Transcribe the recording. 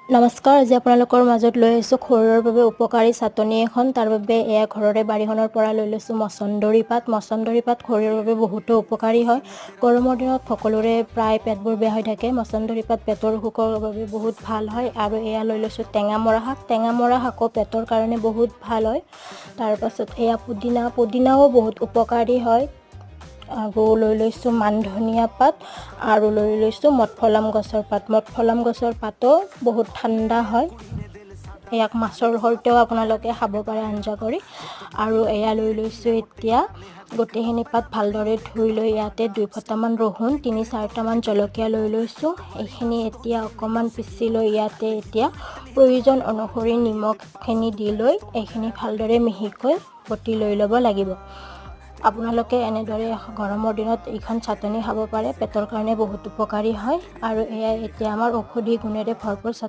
নমস্কাৰ, আজি আপোনালোকৰ মাজত লৈ আহিছোঁ শৰীৰৰ বাবে উপকাৰী চাটনি এখন। তাৰ বাবে এয়া ঘৰৰে বাৰীখনৰ পৰা লৈ লৈছোঁ মচন্দৰী পাত। মচন্দৰী পাত শৰীৰৰ বাবে বহুতো উপকাৰী হয়। গৰমৰ দিনত সকলোৰে প্ৰায় পেটবোৰ বেয়া হৈ থাকে। মচন্দৰী পাত পেটৰ অসুখৰ বাবে বহুত ভাল হয়। আৰু এয়া লৈ লৈছোঁ টেঙামৰা শাক। টেঙামৰা শাকো পেটৰ কাৰণে বহুত ভাল হয়। তাৰপাছত এয়া পুদিনাও বহুত উপকাৰী হয়। আৰু লৈ লৈছোঁ মান ধনিয়া পাত আৰু লৈ লৈছোঁ মঠফলাম গছৰ পাত। মঠফলাম গছৰ পাতো বহুত ঠাণ্ডা হয়। ইয়াক মাছৰ সৈতেও আপোনালোকে খাব পাৰে আঞ্জা কৰি। আৰু এয়া লৈ লৈছোঁ এতিয়া গোটেইখিনি পাত ভালদৰে ধুই লৈ ইয়াতে 2 ফটামান ৰহুন 3-4টামান জলকীয়া লৈ লৈছোঁ। এইখিনি এতিয়া অকণমান পিচি লৈ ইয়াতে এতিয়া প্ৰয়োজন অনুসৰি নিমখখিনি দি লৈ এইখিনি ভালদৰে মিহিকৈ বটি লৈ ল'ব লাগিব। আপোনালোকে এনেদৰে গৰমৰ দিনত এইখন চাটনি খাব পাৰে। পেটৰ কাৰণে বহুত উপকাৰী হয়। আৰু এয়া এতিয়া আমাৰ ঔষধি গুণেৰে ভৰপূৰ চাটনি।